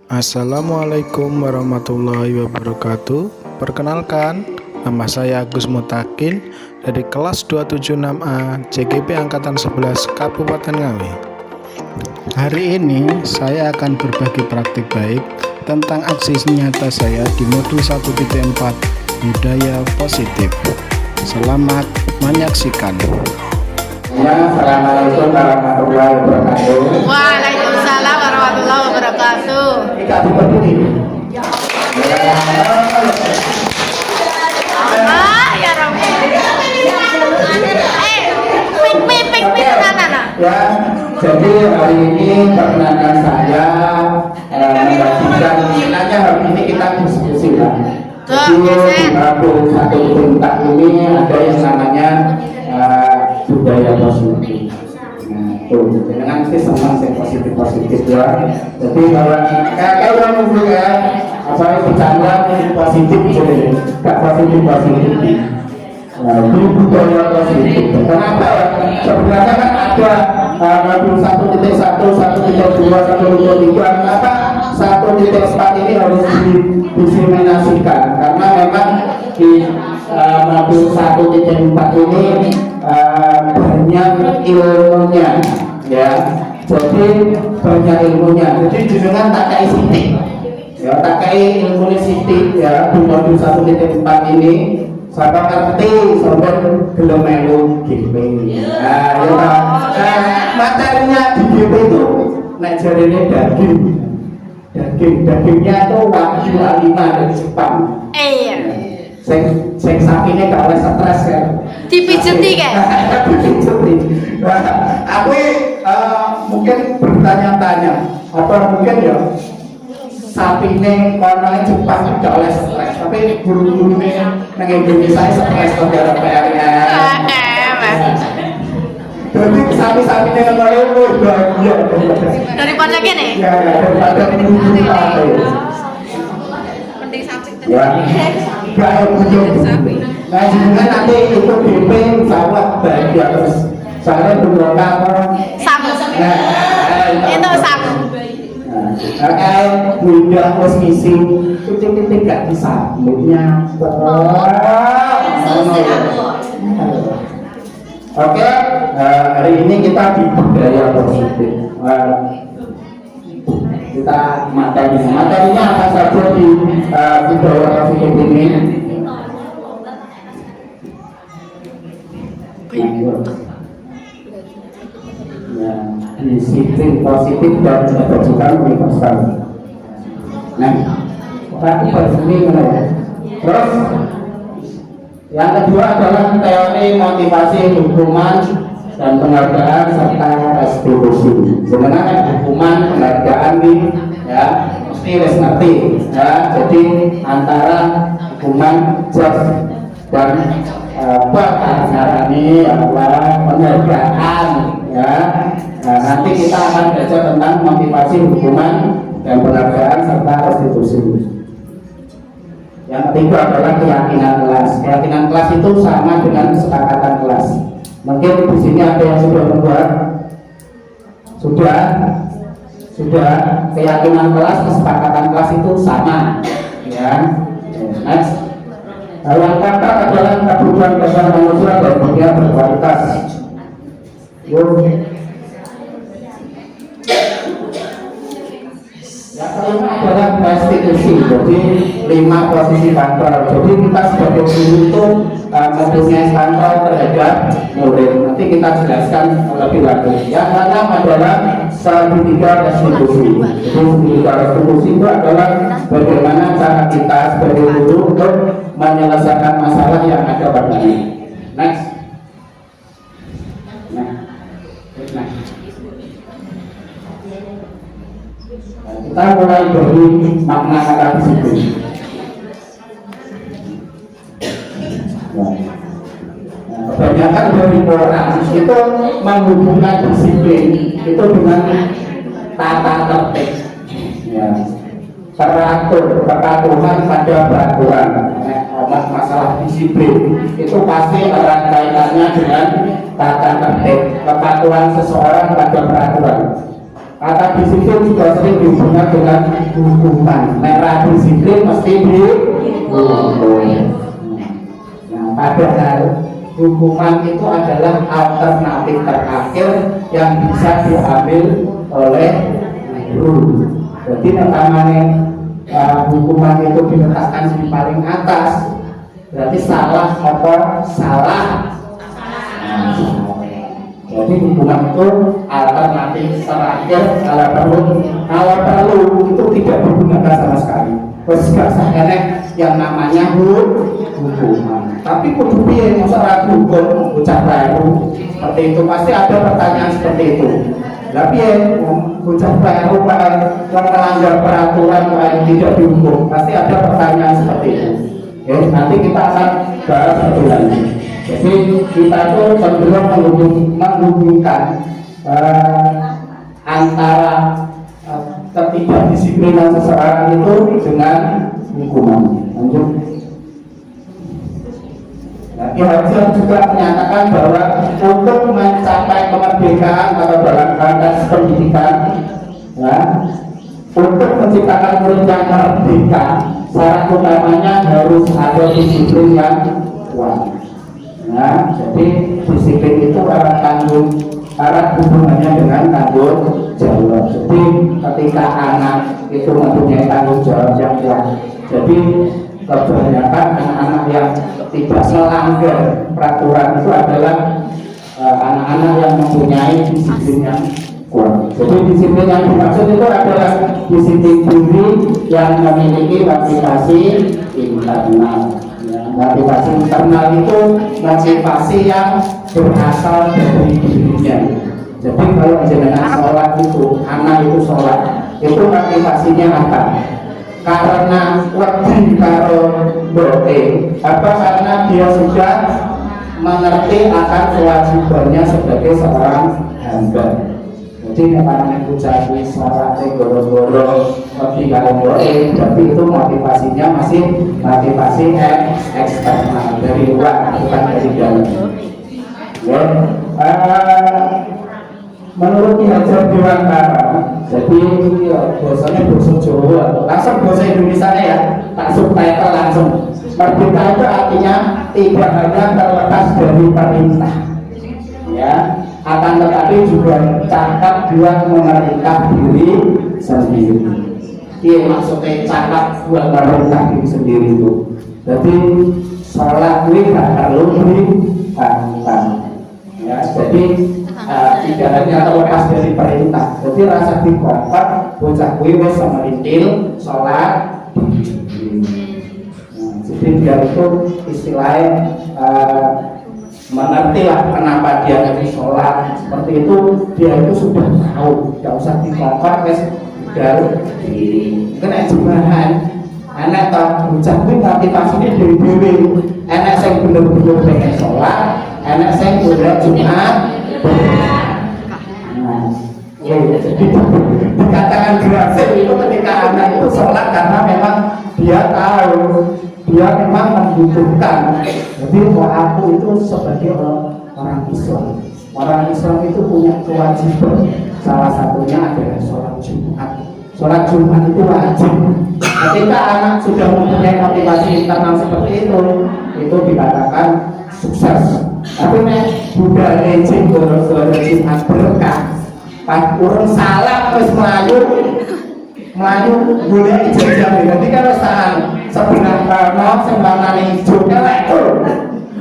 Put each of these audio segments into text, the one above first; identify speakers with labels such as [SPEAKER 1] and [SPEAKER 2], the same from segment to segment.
[SPEAKER 1] Assalamualaikum warahmatullahi wabarakatuh. Perkenalkan, nama saya Agus Mutakin dari kelas 276A CGP Angkatan 11 Kabupaten Ngawi. Hari ini saya akan berbagi praktik baik tentang aksi nyata saya di modul 1.4 budaya positif. Selamat menyaksikan.
[SPEAKER 2] Assalamualaikum warahmatullahi wabarakatuh.
[SPEAKER 3] Waalaikumsalam warahmatullahi wabarakatuh.
[SPEAKER 2] Kita berdiri.
[SPEAKER 3] Allah ya Rabbi. Pik sana.
[SPEAKER 2] Ya, jadi hari ini perkenalkan saya membagikan nilainya hari ini kita diskusi lah. Jadi di modul 1.4 ini ada yang namanya budaya positif. Nah, tuh, dengan sih senang sih positif ya. Jadi kalau kayak orang ngomong ya, apa bercanda positif jadi nggak positif. Nah, itu budaya positif. Kenapa ya? Sebenarnya kan ada modul 1.1, 1.2, 1.3. Kenapa 1.4 ini harus didiseminasikan? Karena memang di modul 1.4 ini banyak ilmunya, ya. Jadi banyak ilmunya. Jadi jenengan tak kai sithik, ya, tak kai ilmu sithik ya di modul 1.4 ini. Sampai ngerti sampai belum melu GP. Nah, ya, materinya di GP itu nek jarene dagingnya itu wagyu A5 dari Jepang.
[SPEAKER 3] Iya.
[SPEAKER 2] Sing sakine gak oleh stres kan.
[SPEAKER 3] Dipijeti kan?
[SPEAKER 2] Dipijeti. Nah, aku mungkin bertanya-tanya, apa mungkin ya sapine kono Jepang gak oleh stres, tapi guru-gurune nang Indonesia stres kok gara PR-nya. Jadi sapi-sapinya ngono itu bahagia
[SPEAKER 3] Daripada kene?
[SPEAKER 2] ya, daripada guru kita.
[SPEAKER 3] Mending sapi.
[SPEAKER 2] Ya, gak sapi. Nah, juga nanti itu DP sawah bahagia terus. Saya berdoa
[SPEAKER 3] Samu. Itu samu.
[SPEAKER 2] Kayak bunda kosmisi titik-titik gak bisa moodnya. Oke, hari ini kita di budaya positif. Kita materinya apa saja di budaya positif ini? Ya, disiplin positif dan kebajikan universal. Nah, tapi ini ya. Terus yang kedua adalah teori motivasi hukuman dan penghargaan serta restitusi. Sebenarnya hukuman penghargaan ini ya mesti harus ngerti ya. Jadi antara hukuman just dan ini adalah penghargaan ya. Nah, nanti kita akan belajar tentang motivasi hukuman dan penghargaan serta restitusi. Yang ketiga adalah keyakinan kelas. Keyakinan kelas itu sama dengan kesepakatan kelas. Mungkin di sini ada yang sudah membuat, sudah keyakinan kelas, kesepakatan kelas itu sama, ya. Next. Yang keempat adalah kebutuhan dasar manusia dan budaya berkualitas. Yang kelima adalah restitusi, jadi 5 posisi kontrol. Jadi kita sebagai guru itu mempunyai kontrol terhadap murid. Nanti kita jelaskan lebih lanjut. Yang keenam adalah segitiga restitusi. Jadi segitiga restitusi itu adalah bagaimana cara kita sebagai guru untuk menyelesaikan masalah yang ada padanya. Next. Kita mulai dari makna kata disiplin. Kebanyakan dari orang itu menghubungkan disiplin itu dengan tata tertib, ya, teratur, kepatuhan pada peraturan. Masalah disiplin itu pasti erat kaitannya dengan tata tertib, kepatuhan seseorang pada peraturan. Kata disiplin juga sering dihubungkan dengan hukuman. Merah disiplin mesti dihukum. Nah, padahal hukuman itu adalah alternatif terakhir yang bisa diambil oleh guru. Jadi namanya hukuman itu diletakkan di paling atas, berarti salah apa? Salah. Nah, jadi hukuman itu alternatif terakhir kalau perlu itu tidak digunakan sama sekali. Terus gak sakit yang namanya hukuman. Tapi kudu piye masalah hukum bocah baru seperti itu pasti ada pertanyaan seperti itu. Tapi bocah baru yang melanggar peraturan yang tidak dihukum pasti ada pertanyaan seperti itu. Oke, nanti kita akan bahas satu lagi. Jadi kita tuh cenderung menghubungkan antara ketidakdisiplinan seseorang itu dengan hukuman. Lanjut. Nah, Ki-Hajar juga menyatakan bahwa untuk mencapai kemerdekaan atau dalam konteks pendidikan, ya, untuk menciptakan murid yang merdeka, syarat utamanya harus ada disiplin yang kuat. Nah, jadi disiplin itu erat hubungannya dengan tanggung jawab. Jadi ketika anak itu mempunyai tanggung jawab yang kuat, jadi kebanyakan anak-anak yang tidak melanggar peraturan itu adalah anak-anak yang mempunyai disiplin yang kuat. Jadi disiplin yang dimaksud itu adalah disiplin diri yang memiliki motivasi internal. Motivasi internal itu motivasi yang berasal dari dirinya. Jadi kalau jenengan sholat itu, anak itu sholat, itu motivasinya apa? Karena wedi karo bote, apa karena dia sudah mengerti akan kewajibannya sebagai seorang hamba. Jadi karena ucapi sholat goro-goro wedi karo bote, berarti itu motivasinya masih motivasi eksternal dari luar, bukan dari dalam. Ya, menurut Ki-Hajar Dewantara, jadi bahasanya bahasa Jawa, langsung bahasa Indonesia ya, tak subtitle langsung. Merdeka itu artinya tidak hanya terlepas dari perintah, ya, akan tetapi juga cakap buat memerintah diri sendiri. Iya, maksudnya cakap buat memerintah diri sendiri itu. Jadi sholat ini tidak perlu dipantang. Ya, jadi tidak hanya terlepas dari perintah. Jadi rasa dikongkot bocah kuwi wis merintil sholat. Jadi dia itu istilahnya mengerti lah kenapa dia harus sholat seperti itu. Dia itu sudah tahu, tidak usah dikongkot wis tinggal kena jemahan. Anak tak bocah kuwi motivasinya dari dewe. Anak sing bener-bener pengen sholat, anak sing golek Jumat. Jadi dikatakan berhasil itu ketika anak itu sholat karena memang dia tahu, dia memang membutuhkan. Jadi aku itu sebagai orang Islam, orang Islam itu punya kewajiban. Salah satunya adalah sholat Jumat. Sholat Jumat itu wajib. Ketika anak sudah mempunyai motivasi internal seperti itu dikatakan sukses. Tapi budaya izin gara-gara Jumat berkah. Pas urung salah terus melayu boleh ijazah. Jadi kalau salah sebenarnya karena sembangan hijau itu.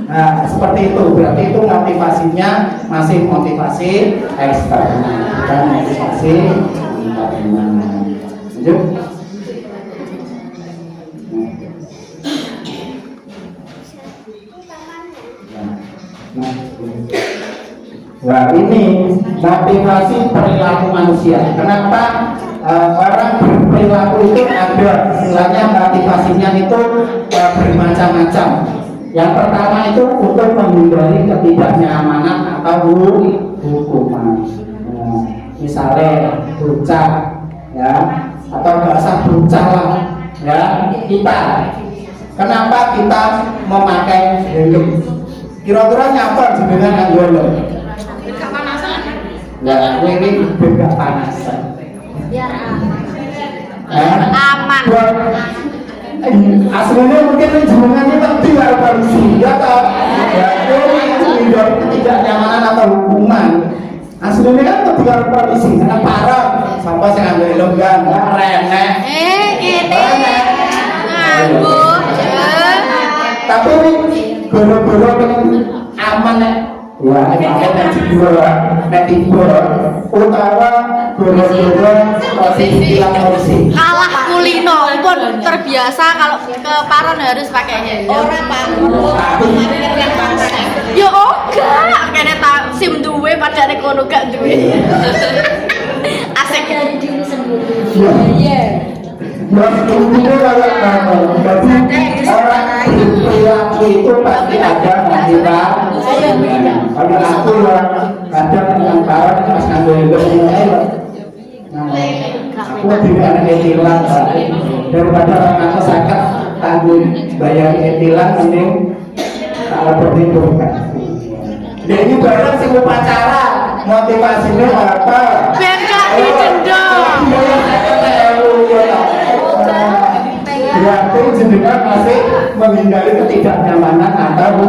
[SPEAKER 2] Nah seperti itu, berarti itu motivasinya masih motivasi eksternal, bukan motivasi internal. Lanjut. Nah ini motivasi perilaku manusia. Kenapa orang berperilaku itu ada istilahnya motivasinya itu bermacam-macam. Yang pertama itu untuk menghindari ketidaknyamanan atau hukuman. Misalnya bocah, ya, atau bahasa bocah lah, ya, kita. Kenapa kita memakai helm? Kira-kira nyapa jenengan nganggo helm?
[SPEAKER 3] Kepanasan.
[SPEAKER 2] Ya, ini juga panasan.
[SPEAKER 3] Biar
[SPEAKER 2] aman.
[SPEAKER 3] aman.
[SPEAKER 2] Aslinya mungkin jenengannya penting karo polisi, ya toh? Ya itu ketidaknyamanan atau hukuman. Aslinya kan penting karo polisi, karena parah. Sampai saya ambil longgang, renek.
[SPEAKER 3] Ini nganggur.
[SPEAKER 2] Tapi goro-goro kan aman nek. Wah, nek tidur, utawa goro-goro posisi polisi.
[SPEAKER 3] Kalah kulino pun terbiasa kalau ke Paron harus pakai helm. Orang Pak. Yo enggak, kene tak SIM duwe padane kono gak duwe. Asik dari diri sendiri. Iya.
[SPEAKER 2] Itu kalau jadi orang perilaku itu pasti ada motivasi. Kalau aku ya kadang dengan kawan pas ngambil ilmu, aku tidak ada etilan daripada orang aku sakit tanggung bayar etilan mending kalau perlindungan. Jadi barang sih upacara motivasinya apa?
[SPEAKER 3] Ben gak didenda.
[SPEAKER 2] Berarti jenengan masih menghindari ketidaknyamanan atau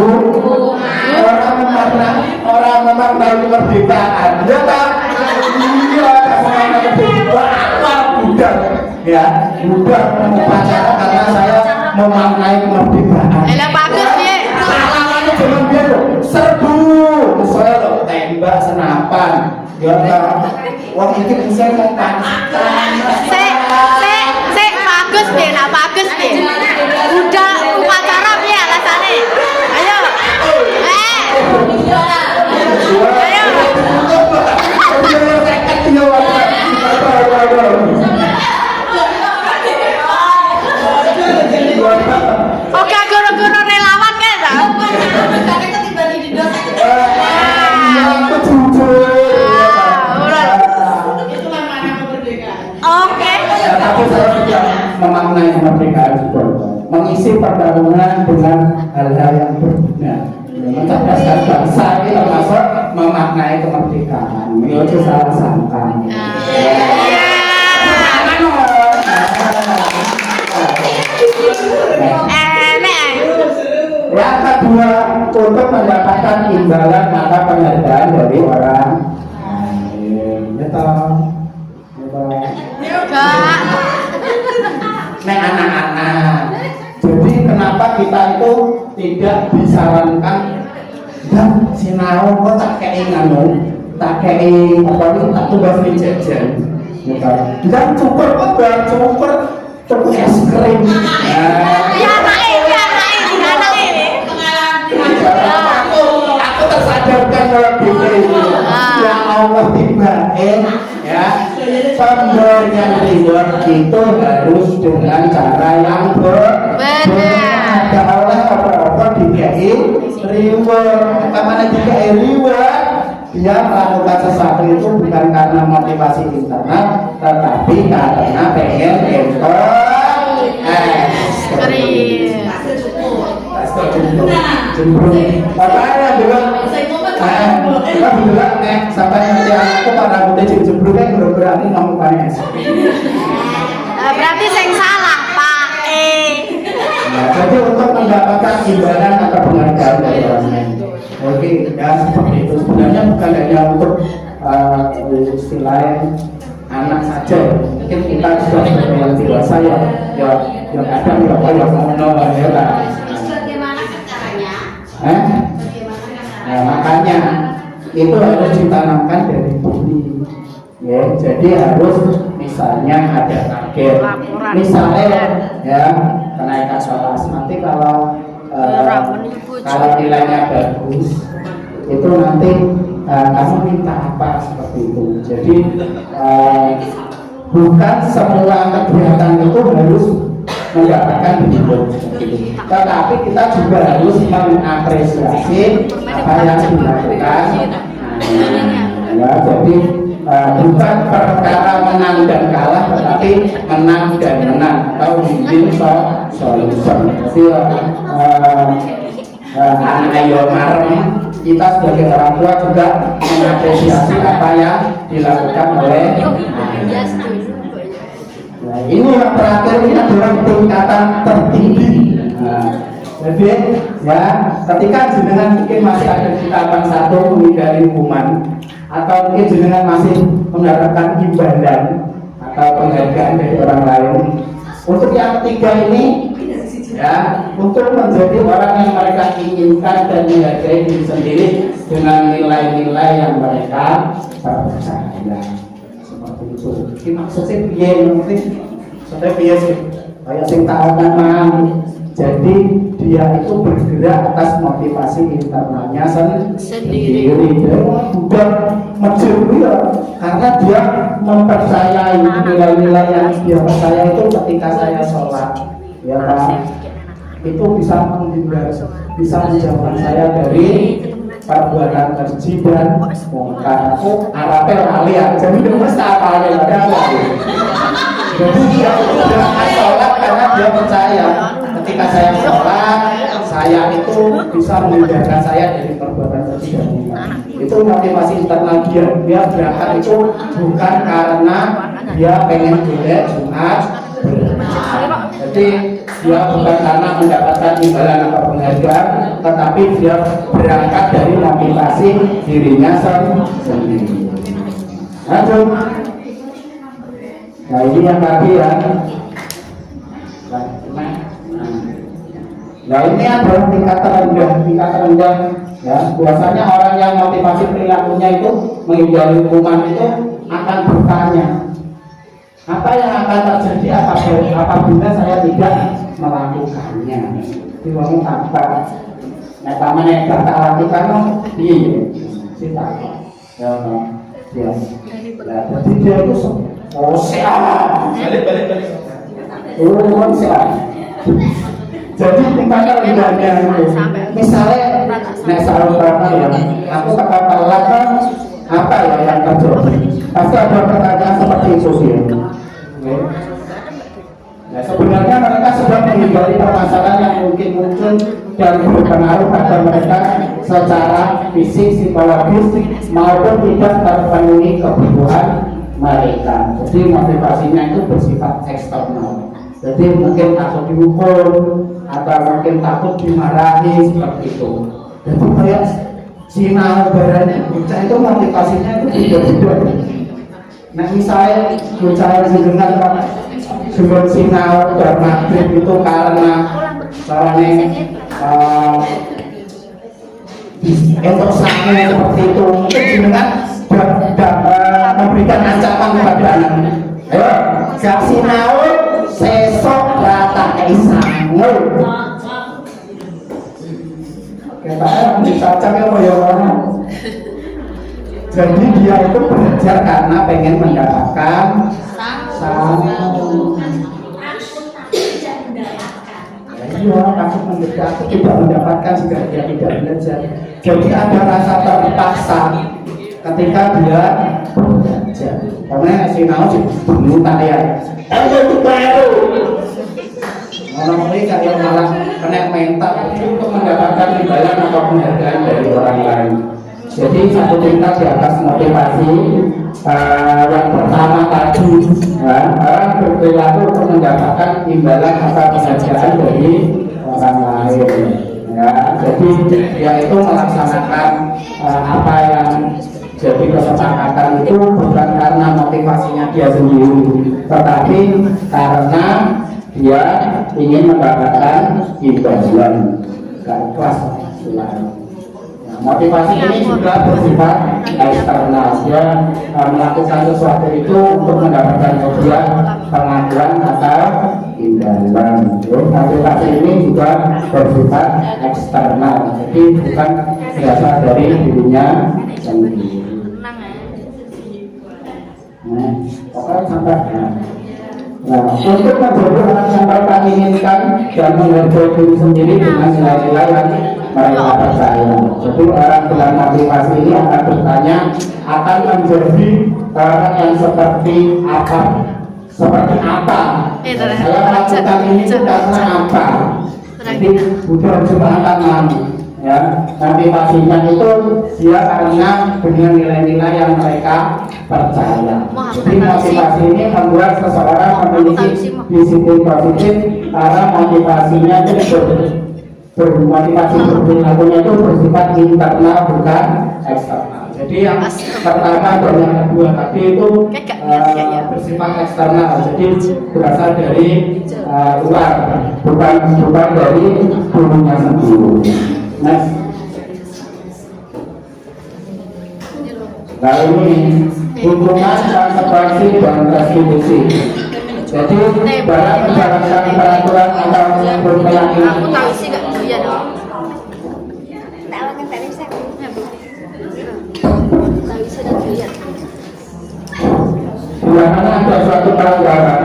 [SPEAKER 2] orang memaknai kemerdekaan. Ya tak? Iya, memaknai kemerdekaan. Budak, ya, budak upacara karena saya memaknai kemerdekaan.
[SPEAKER 3] Lah bagus piye?
[SPEAKER 2] Salamannya jangan biar serbu, saya lo tembak senapan. Ya tak? Wah ini bisa mau panas.
[SPEAKER 3] Bagus piye, nak bagus piye. Udah upacara piye alasane? Ayo. Oke, guru-guru relawan kan ta? Oke.
[SPEAKER 2] Tapi saya tidak memaknai kemerdekaan juga, mengisi pertarungan dengan hal-hal yang berguna, mencerdaskan bangsa ini termasuk memaknai kemerdekaan. Itu salah sangka. Yang kedua, untuk mendapatkan imbalan maka penghargaan dari orang lain.
[SPEAKER 3] Enggak.
[SPEAKER 2] Nek anak-anak. Jadi kenapa kita itu tidak disarankan dan sinau kok tak kei nganu, tak kei apa itu tak tugas jajan. Dan cukur kok gak cukur es krim.
[SPEAKER 3] Ya anake ini.
[SPEAKER 2] Aku tersadarkan kalau gitu. Yang Allah tibain ya. Pemberian reward itu harus dengan cara yang benar. Ada Allah apa-apa dikai reward. Kemana dikai reward? Dia melakukan sesuatu itu bukan karena motivasi internal, tetapi karena pengen Makanya bilang, kita bilang nih sampai nanti aku para muda jembrungnya berani ngomong panas.
[SPEAKER 3] Berarti saya salah, Pak.
[SPEAKER 2] Jadi untuk mendapatkan imbalan atau penghargaan dari orang lain. Oke, ya seperti itu. Sebenarnya bukan hanya untuk istilah anak saja. Mungkin kita sudah sebagai yang dewasa ya, yang kadang ya kalau mau ya kan. Nah, makanya itu harus ditanamkan dari dini. Ya, jadi harus misalnya ada target, misalnya ya kenaikan kelas nanti kalau nilainya bagus itu nanti kamu minta apa seperti itu. Jadi bukan semua kegiatan itu harus mendapatkan diploma, tetapi kita juga harus mengapresiasi apa yang dilakukan. Ya, jadi bukan perkara menang dan kalah, tetapi menang dan menang atau win-win solution. Jadi ayo marem kita sebagai orang tua juga mengapresiasi apa yang dilakukan oleh Nah, ini yang terakhir ini adalah tingkatan tertinggi. Nah, jadi ya ketika jenengan mungkin masih ada di tahapan 1 menghindari hukuman, atau mungkin jenengan masih mendapatkan imbalan atau penghargaan dari orang lain, untuk yang ketiga ini ya untuk menjadi orang yang mereka inginkan dan menghargai diri sendiri dengan nilai-nilai yang mereka percaya. Seperti itu. Ini maksudnya piye nanti? Maksudnya piye sih? Kayak sing tak omong. Jadi dia itu bergerak atas motivasi internalnya sendiri. Dia bukan mencuri ya, karena dia mempercayai nilai-nilai yang dia percaya itu ketika saya sholat, ya Pak, itu bisa menghindar, bisa menjauhkan saya dari perbuatan keji dan mungkar. Arabnya lali ya, jadi itu mesti apa ya? Jadi dia bergerak sholat karena dia percaya ketika saya sholat, saya itu bisa menghindarkan saya dari perbuatan keji dan mungkar. Itu motivasi internal dia. Dia berangkat itu bukan karena dia pengen boleh Jumat. Jadi dia bukan karena mendapatkan imbalan atau penghargaan, tetapi dia berangkat dari motivasi dirinya sendiri. Lanjut. Nah ini yang tadi ya. Nah ini adalah tingkat terendah, ya. Biasanya orang yang motivasi perilakunya itu menghindari hukuman itu akan bertanya, apa yang akan terjadi apabila saya tidak melakukannya? Dibangun apa? Nah, taman yang tak lakukan, iya, sih tak. Ya, ya. Jadi dia itu sehat. Balik. Sehat. Jadi tingkat rendahnya itu, misalnya, nek sahur ya, aku tekan telat kan, apa ya yang terjadi? Pasti ada pertanyaan seperti itu sih. Nah, sebenarnya mereka sedang menghindari permasalahan yang mungkin muncul dan berpengaruh pada mereka secara fisik, psikologis maupun tidak terpenuhi kebutuhan mereka. Jadi motivasinya itu bersifat eksternal. Jadi mungkin takut dihukum atau mungkin takut dimarahi seperti itu. Jadi kayak sinau barang bocah itu motivasinya itu beda-beda. Nah misalnya bocah yang dengan sebelum sinau dan maghrib itu karena caranya untuk sange seperti itu, mungkin dengan memberikan ancaman kepada anaknya. Ayo, gak sinau sesok rata sange. Kita dicacak ya mau ya orang. Jadi dia itu belajar karena pengen mendapatkan sange. Jadi orang takut mendekat, tidak mendapatkan jika dia tidak belajar. Jadi ada rasa terpaksa ketika dia belajar. Karena sinau bunuh tak ya. Ayo baru. Orang ini kayak malah kena mental untuk mendapatkan imbalan atau penghargaan dari orang lain. Jadi satu tingkat di atas motivasi yang pertama tadi, orang berperilaku untuk mendapatkan imbalan atau penghargaan dari orang lain. Ya, jadi dia itu melaksanakan apa yang jadi kesepakatan itu bukan karena motivasinya dia sendiri, tetapi karena dia ingin mendapatkan imbalan. Gak ikhlas selain. Motivasi ini juga bersifat eksternal. Dia melakukan sesuatu itu untuk mendapatkan hadiah, pengakuan atau imbalan. Motivasi ini juga bersifat eksternal, jadi bukan berasal dari dirinya sendiri. Nah, pokoknya sampai. Nah, untuk menjadi orang yang mereka inginkan dan menghargai diri sendiri dengan nilai-nilai yang mereka percaya. Jadi orang dengan motivasi ini akan bertanya, akan menjadi orang yang seperti apa? Seperti apa? Saya melakukan ini karena apa? Jadi bukan cuma akan Ya, motivasinya itu dia karena dengan nilai-nilai yang mereka percaya. Jadi motivasi ini membuat seseorang memiliki disiplin positif karena motivasinya itu bermotivasi berperilakunya itu bersifat internal bukan eksternal. Jadi yang pertama dan yang kedua tadi itu bersifat eksternal, jadi berasal dari luar, bukan dari dirinya sendiri. Next. Nah ini hubungan konsekuensi dan restitusi. Jadi dalam menjalankan peraturan atau berkeyakinan.
[SPEAKER 3] Aku tahu sih nggak doyan.
[SPEAKER 2] Bila mana ada suatu pelanggaran,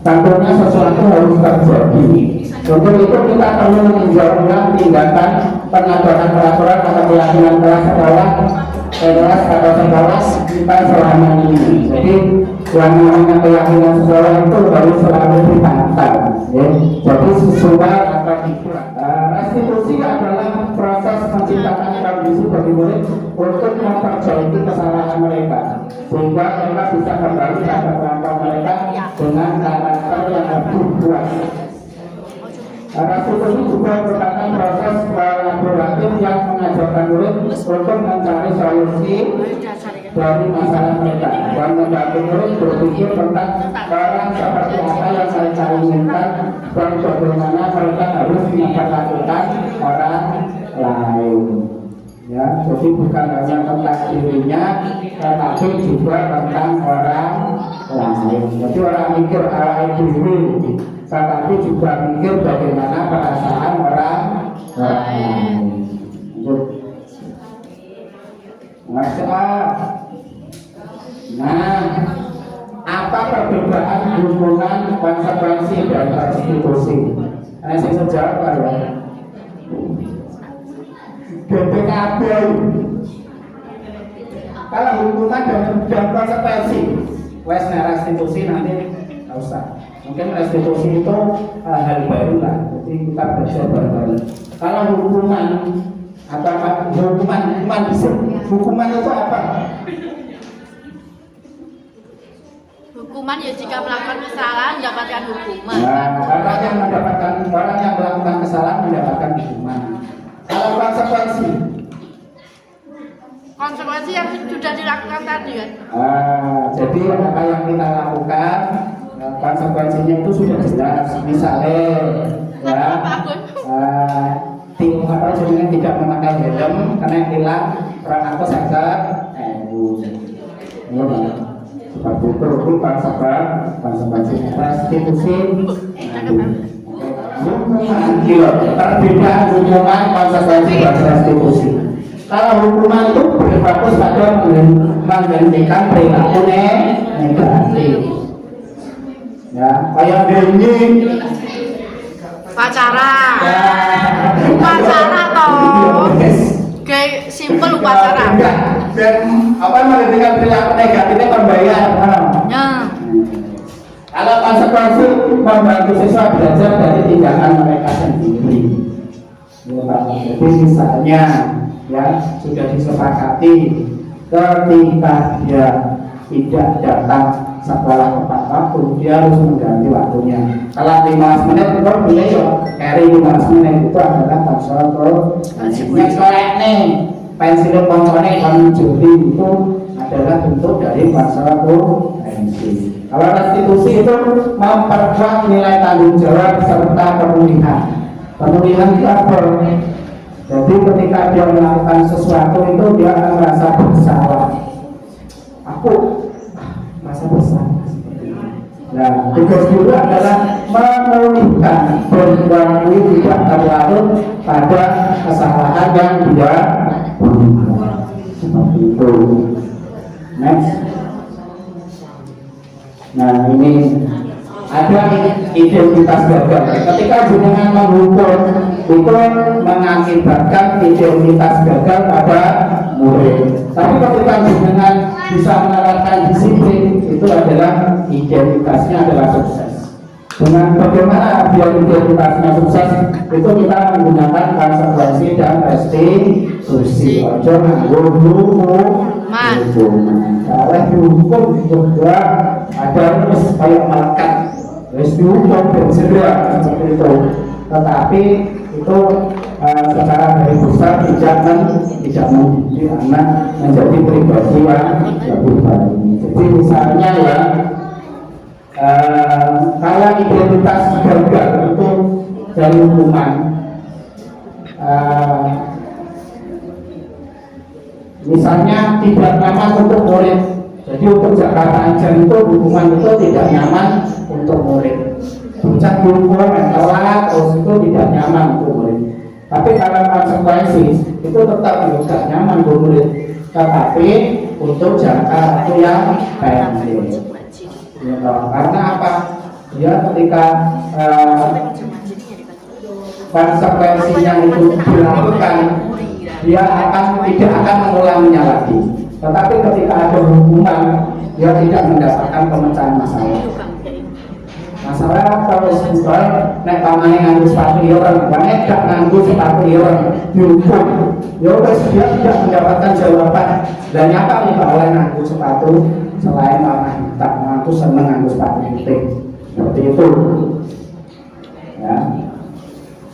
[SPEAKER 2] tentunya sesuatu harus terjadi. Untuk itu kita perlu meninjau ulang tindakan pengaturan peraturan atau keyakinan kelas atau sekolah kita selama ini. Jadi yang namanya keyakinan sekolah itu harus selalu dipantau. Ya. Jadi sesuai atau tidak. Restitusi adalah proses menciptakan kondisi bagi murid untuk memperbaiki kesalahan mereka, sehingga mereka bisa kembali pada kelompok mereka dengan karakter yang lebih kuat. Restitusi juga merupakan proses kolaboratif yang mengajarkan murid untuk mencari solusi dari masalah mereka dan membantu murid berpikir tentang barang seperti apa yang mereka inginkan dan bagaimana mereka harus memperlakukan orang lain. Ya, jadi bukan hanya tentang dirinya, tetapi juga tentang orang lain. Jadi orang mikir arah diri, tetapi juga mikir bagaimana perasaan orang lain. Nah, apa perbedaan hubungan konsekuensi dan restitusi? Saya bisa jawab ya. BPKB. Kalau hubungan dan konsekuensi, restitusi nanti nggak usah. Mungkin restitusi itu hal baru lah. Jadi kita belajar baru-baru. Kalau hukuman hukuman itu apa?
[SPEAKER 3] Hukuman ya jika melakukan kesalahan mendapatkan hukuman.
[SPEAKER 2] Nah, orang yang melakukan kesalahan mendapatkan hukuman. Kalau konsekuensi
[SPEAKER 3] yang sudah dilakukan tadi kan?
[SPEAKER 2] Jadi apa yang kita lakukan konsekuensinya itu sudah jelas. Misalnya jadinya tidak memakai helm karena yang hilang orang aku saja seperti itu konsekuensi restitusi perbedaan hukuman konsekuensi dan restitusi. Kalau hukuman itu berfokus pada menggantikan perilaku negatif. Ya, kayak bunyi
[SPEAKER 3] upacara toh kayak simpel upacara
[SPEAKER 2] dan apa menggantikan perilaku negatifnya membayar kalau konsekuensi membantu siswa belajar dari tindakan mereka sendiri. Jadi misalnya ya sudah disepakati ketika dia tidak datang sekolah tepat waktu, dia harus mengganti waktunya. Kalau 15 menit itu boleh ya, carry 15 menit itu adalah konsekuensinya. Soalnya nih pensil konsekuensi konjuri itu adalah bentuk dari konsekuensi. Kalau restitusi itu memperkuat nilai tanggung jawab serta pemulihan. Pemulihan itu apa? Jadi ketika dia melakukan sesuatu itu dia akan merasa bersalah. Aku merasa bersalah. Nah, tugas guru adalah memulihkan dan tidak terlarut pada kesalahan yang dia buat. Seperti itu. Next. Nah ini ada identitas gagal. Ketika jenengan menghukum itu mengakibatkan identitas gagal pada murid. Tapi ketika jenengan bisa menerapkan disiplin itu adalah identitasnya adalah sukses. Dengan bagaimana biar identitasnya sukses itu kita menggunakan konsekuensi dan restitusi. Ojo nganggo hukuman. Kalau dihukum juga ada terus kayak melekat, harus dihukum dan segera seperti itu. Tetapi itu secara dari besar tidak mendidik anak menjadi pribadi yang lebih baik. Jadi misalnya ya. Kalau identitas gagal itu dari hukuman, misalnya tidak nyaman untuk murid. Jadi untuk Jakarta Aja itu hukuman itu tidak nyaman untuk murid. Puncak hukum telat terus itu tidak nyaman untuk murid. Tapi kalau konsekuensi itu tetap tidak nyaman untuk murid. Tetapi untuk jangka waktu yang pendek. Ya, karena apa? Ya ketika konsekuensinya itu dilakukan, dia tidak akan mengulanginya lagi. Tetapi ketika ada hukuman, dia tidak mendapatkan pemecahan masalah. Masalah kalau sebetulnya nek pamane nganggo sepatu orang, banyak gak nganggo sepatu orang dihukum. Ya dia tidak mendapatkan jawaban. Dan apa nih oleh nganggo sepatu selain warna hitam, aku seneng nganggo sepatu putih. Seperti itu. Ya.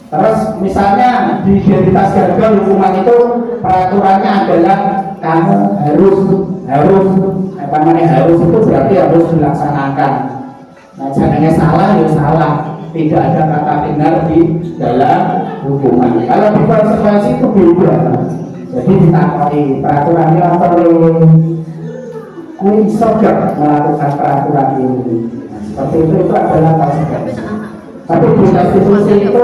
[SPEAKER 2] Terus misalnya di identitas gagal hukuman itu peraturannya adalah kamu harus itu berarti harus dilaksanakan. Nah, jangannya salah ya salah, tidak ada kata benar di dalam hukuman. Kalau di konsekuensi itu beda. Jadi ditakoni peraturannya apa kui sogak melakukan peraturan ini. Nah, seperti itu adalah konsekuensi. Tapi di restitusi itu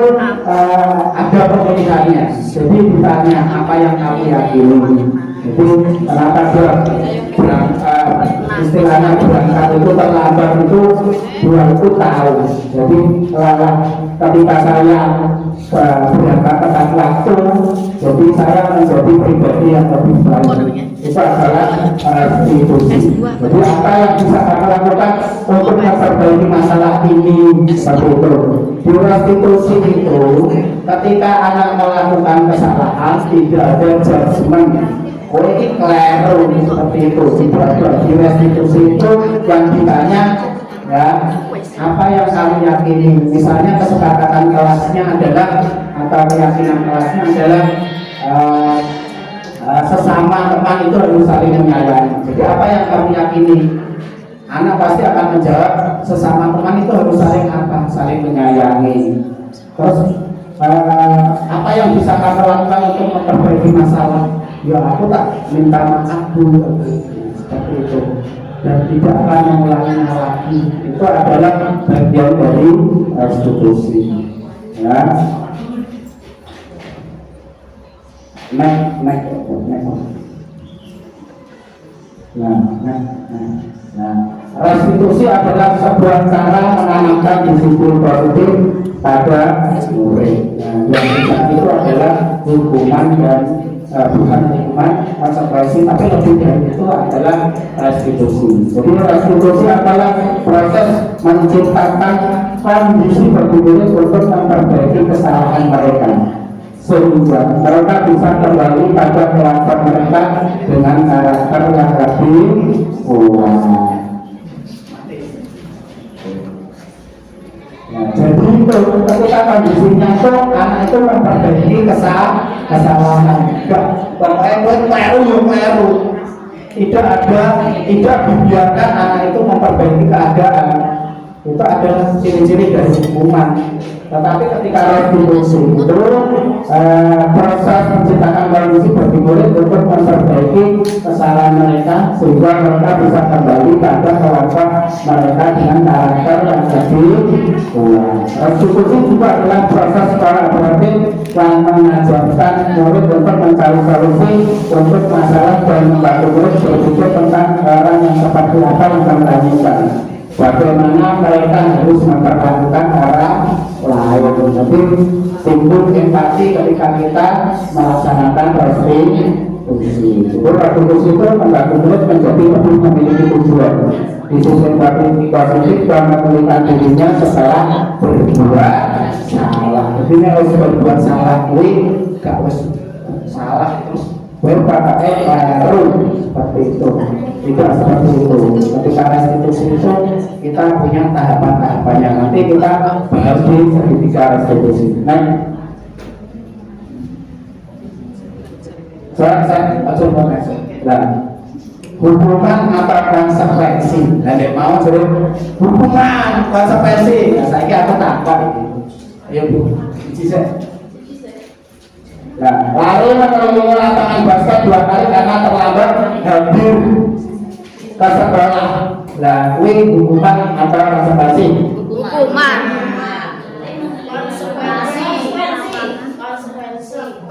[SPEAKER 2] ada pemilihannya. Jadi ditanya apa yang kamu yakini. Jadi kenapa istilahnya berangkat itu terlambat itu itu tahu. Jadi ketika saya berangkat tepat waktu, jadi saya menjadi pribadi yang lebih baik. Itu adalah restitusi. Jadi apa yang bisa kami lakukan untuk memperbaiki masalah ini seperti itu. Di restitusi itu, ketika anak melakukan kesalahan tidak ada judgement. Oh ini keliru seperti itu. Di restitusi itu yang ditanya ya apa yang kami yakini. Misalnya kesepakatan kelasnya adalah atau keyakinan kelasnya adalah sesama teman itu harus saling menyayangi. Jadi apa yang kami yakini, anak pasti akan menjawab sesama teman itu harus saling apa? Saling menyayangi. Terus apa yang bisa kami lakukan untuk memperbaiki masalah? Ya aku tak minta maaf dulu seperti itu dan tidak akan mengulanginya lagi. Itu adalah bagian dari restitusi. Ya. Nah, restitusi adalah sebuah cara menanamkan disiplin positif pada murid. Nah, yang itu adalah hukuman dan bukan hukuman konsekuensi, tapi lebih dari itu adalah restitusi. Jadi restitusi adalah proses menciptakan kondisi bagi murid untuk memperbaiki kesalahan mereka, sehingga mereka bisa kembali pada kelompok mereka dengan karakter yang lebih kuat. Nah, jadi itu ketika kondisinya itu anak itu memperbaiki kesalahan. Tidak dibiarkan anak itu memperbaiki keadaan. Itu adalah ciri-ciri dari hukuman. Tetapi ketika restitusi itu proses menciptakan kondisi bagi murid untuk memperbaiki kesalahan mereka sehingga mereka bisa kembali pada kelompok mereka dengan karakter yang lebih kuat. Restitusi juga adalah proses kolaboratif yang mengajarkan murid untuk mencari solusi untuk masalah dan membantu murid berpikir tentang orang yang seperti apa yang kami tanyakan. Bagaimana mereka harus memperlakukan orang lain. Jadi timbul empati ketika kita melaksanakan fungsi. Syukur fungsi itu membantu murid menjadi lebih memiliki tujuan. Di sisi positif dan memulihkan dirinya setelah berbuat salah. Jadi ini harus berbuat salah, gak harus salah terus baru seperti itu. Tidak seperti itu. Ketika restitusi itu kita punya tahapan-tahapannya. Nanti kita bahas di sertifikat restitusi. Saya coba masuk. Hukuman apa konsekuensi? Nah, mau jadi hukuman konsekuensi. Nah, saya aku tambah ini. Ayo Bu, bisa. Nah, lari menemui lapangan basket 2 kali karena terlambat hadir ke sekolah. Nah, ini hukuman apa konsekuensi?
[SPEAKER 3] Hukuman.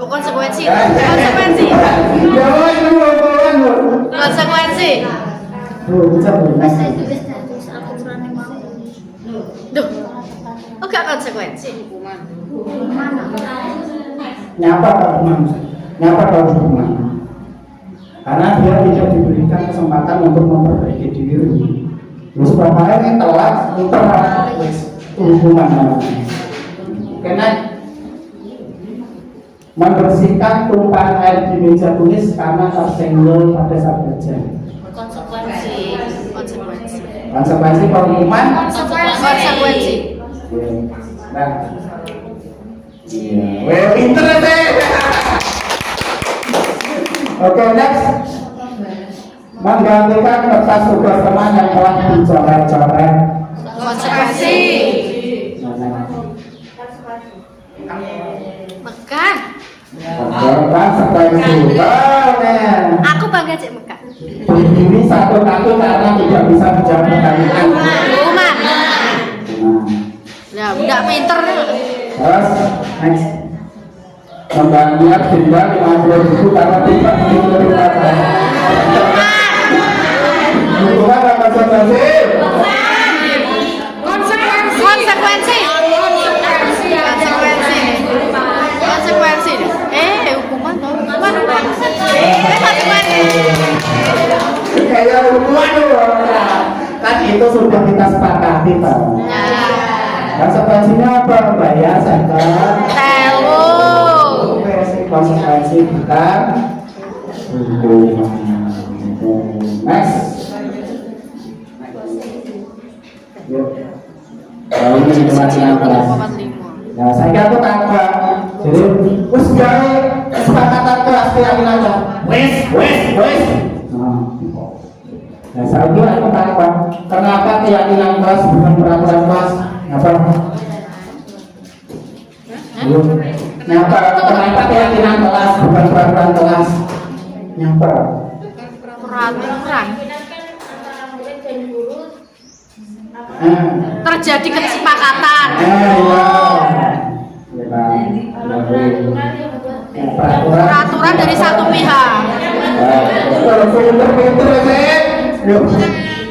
[SPEAKER 3] Konsekuensi. Konsekuensi. Duh. Oh, gak konsekuensi hukuman.
[SPEAKER 2] Nyapa hukuman. Karena dia tidak diberikan kesempatan untuk memperbaiki diri. Terus bapaknya telat hukuman namanya. Karena membersihkan tumpahan air di meja tulis karena tersenggol pada saat belajar. Konsekuensi pengumuman. Konsekuensi. Nah, iya. Pinter deh. Oke, next. Menggantikan kertas tugas teman yang telah dicoret-coret.
[SPEAKER 3] Konsekuensi. Mekah.
[SPEAKER 2] Konsekuensi.
[SPEAKER 3] Aku bangga cek Mekah.
[SPEAKER 2] Berdiri satu kaki karena tidak bisa menjawab pertanyaan.
[SPEAKER 3] Hukuman. Ya, udah pinter.
[SPEAKER 2] Terus, next. Membayar denda 50.000 karena tidak diterima. Hukuman apa konsekuensi?
[SPEAKER 3] Konsekuensi. Hukuman toh. Konsekuensi.
[SPEAKER 2] Kayak hukuman loh. Kan itu sudah kita sepakati, Pak. Konsekuensinya apa? Bayar zakat. Konsekuensi bukan hukuman. Next. Yuk. Kalau ini macam apa? Nah, saya aku tambah. Jadi, wes gawe kesepakatan kelas keyakinan aja. Wes. Nah, saya aku tambah. Kenapa keyakinan kelas bukan peraturan kelas? Kenapa keyakinan kelas bukan peraturan kelas?
[SPEAKER 3] Peraturan. Terjadi kesepakatan. Peraturan dari satu pihak.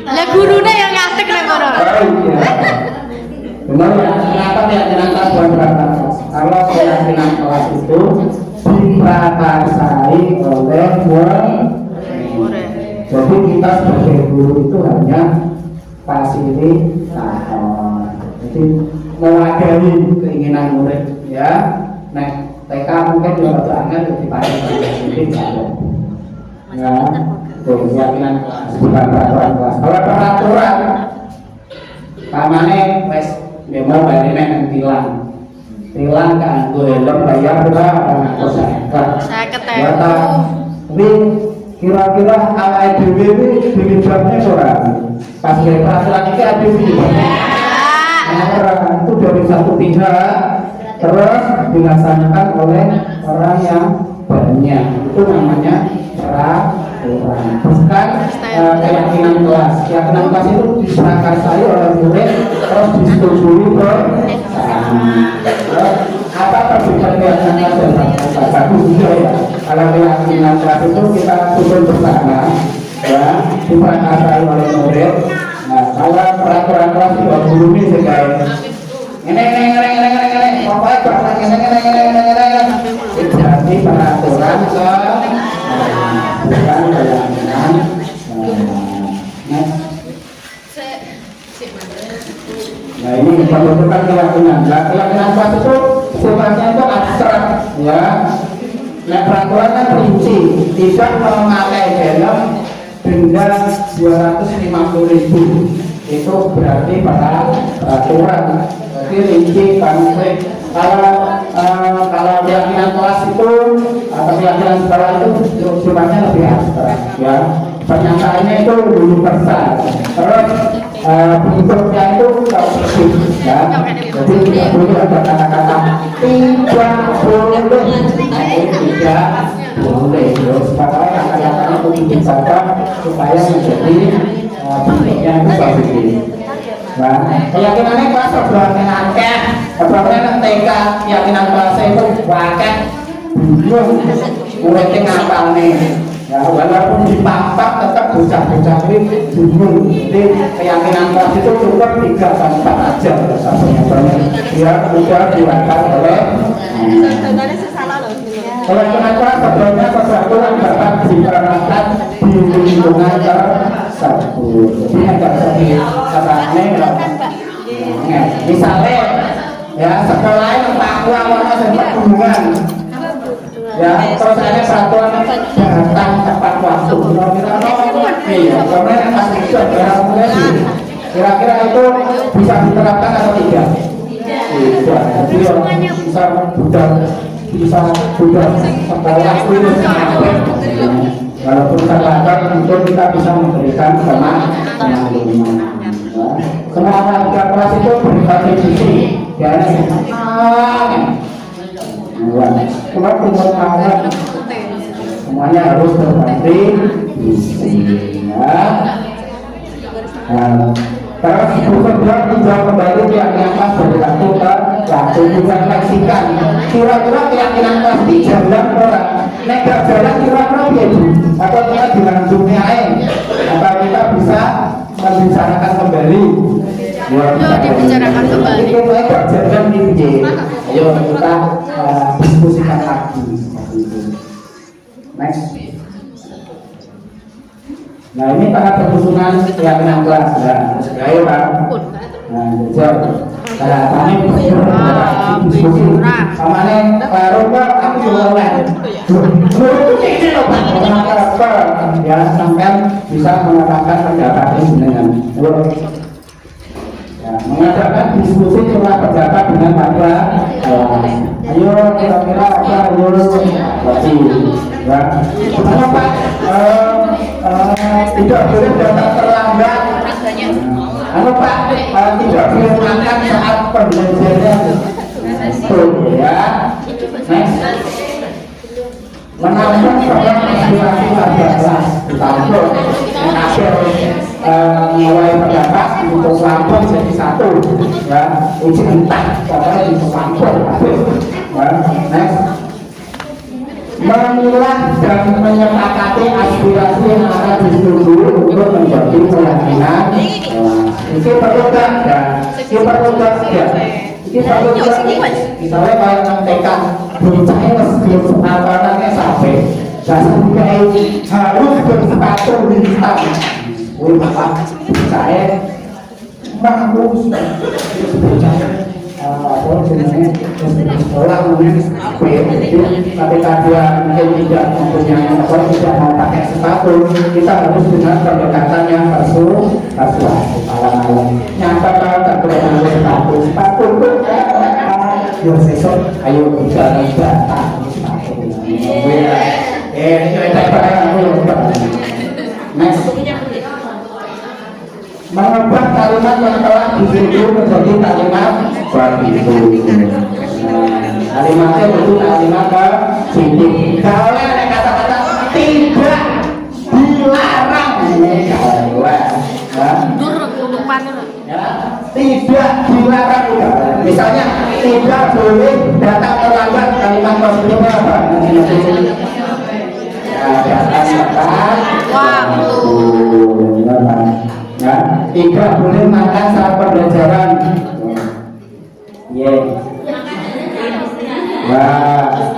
[SPEAKER 3] Lah gurune yang nyatek nang kono.
[SPEAKER 2] Benar ya, kenapa keyakinan kelas bukan peraturan kelas? Kalau keyakinan kelas itu diprakarsai oleh murid. Jadi kita sebagai guru itu hanya fasilitator. Jadi mewakili keinginan murid, ya. Nah, TK mungkin juga jangan dipakai mungkin saja. Ya, itu keyakinan kelas bukan peraturan kelas. Kalau peraturan, kamane wes demo bayarnya tilang kan gue helm bayar berapa?
[SPEAKER 3] Saya ketemu.
[SPEAKER 2] Tapi kira-kira AIDW ini dilibatnya orang pas peraturan ini ada itu dari satu pihak terus dilaksanakan oleh orang yang banyak, itu namanya peraturan. Bukan keyakinan kelas itu diprakarsai oleh murid terus disetujui bersama. Apa perbedaan keyakinan kelas dan bagus juga ya. Kalau keyakinan kelas itu kita susun bersama, ya, diprakarsai oleh murid. Nah, kalau peraturan kelas juga guru ini sebagai pokoknya bahasa ini berarti peraturan bukan keyakinan. Nah ini menentukan keyakinan. Nah keyakinan kelas itu sifatnya itu abstrak, ya. Nah peraturan kan rinci, tidak memakai helm denda 250.000. Itu berarti pada peraturan. Jadi rinci konkret. Kalau keyakinan kelas itu atau keyakinan sekolah itu sifatnya lebih abstrak, ya. Pernyataannya itu universal. Terus bentuknya itu kausatif, ya. Jadi tidak boleh ada kata-kata tidak boleh, tidak boleh. Terus supaya kata-kata itu dibaca supaya menjadi bentuknya itu kausatif. Nah, keyakinannya kelas sebelumnya akeh, sebelumnya TK keyakinan kelas itu akeh, bingung, muridnya ngapal nih. Ya, walaupun dipampak tetap bocah-bocah ini bingung. Jadi keyakinan kelas itu cukup 3 dan 4 aja satunya. Biar mudah diwakil oleh. Keyakinan kelas sebelumnya sesuatu yang dapat diterapkan di lingkungan tersebut. Jadi agak sedih katanya. Misalnya, ya sekolah yang Papua mana sempat hubungan. Ya, terus ada peraturan datang tepat waktu. Kira-kira itu bisa diterapkan atau tidak? Tidak. Jadi bisa sekolah itu sampai. Walaupun terlambat, tentu kita bisa memberikan pemahaman. Semua warga kelas itu berkontribusi. Semuanya harus berkontribusi, ya. Terus kedua tinjau kembali keyakinan kelas berlaku ke waktu direfleksikan. Kira-kira keyakinan kelas di jalan orang negara jalan kira-kira begitu atau kita dilanjutnya atau kita bisa membicarakan kembali.
[SPEAKER 3] Dibicarakan kembali.
[SPEAKER 2] Kita jalan di ayo kita diskusikan lagi seperti itu. Next. Nah ini para penyusunan keyakinan kelas ya, ayo Pak. Nah jujur, kami diskusi sama nih baru Pak, aku juga lihat. Guru itu loh Pak, ya sampai bisa mengatakan pendapat ini dengan mengadakan diskusi curah pendapat dengan pada ayo kira-kira apa ayo lagi ya pertama Pak tidak boleh datang terlambat Pak tidak boleh makan saat pembelajaran itu ya next menampung program aspirasi warga kelas ditampung mulai pendapat untuk Lampung jadi satu ya uji entah pokoknya di Lampung ya next memilah dan menyepakati aspirasi yang akan ditunggu untuk menjadi keyakinan itu perlu gak ya itu perlu gak ya itu perlu gak misalnya kalau menentukan bocahnya belum apa-apanya sampai dasar DKI harus bersepatu hitam. Wih bapak, saya mampu sekolah mungkin ketika dia mungkin tidak mempunyai atau tidak mau pakai sepatu, kita harus dengan pendekatan yang persuasif alam-alam. Nyata kalau tak boleh pakai sepatu itu ya sesok ayo bicara sepatu. Ini kita next mengubah kalimat yang telah dituju menjadi kalimat begitu. Kalimatnya itu kalimat begitu. Kalau ada kata-kata tidak dilarang, tidak dilarang. Misalnya tidak boleh datang terlambat, kalimat positifnya apa? Datang tepat waktu. Ya, tidak boleh makan saat pembelajaran.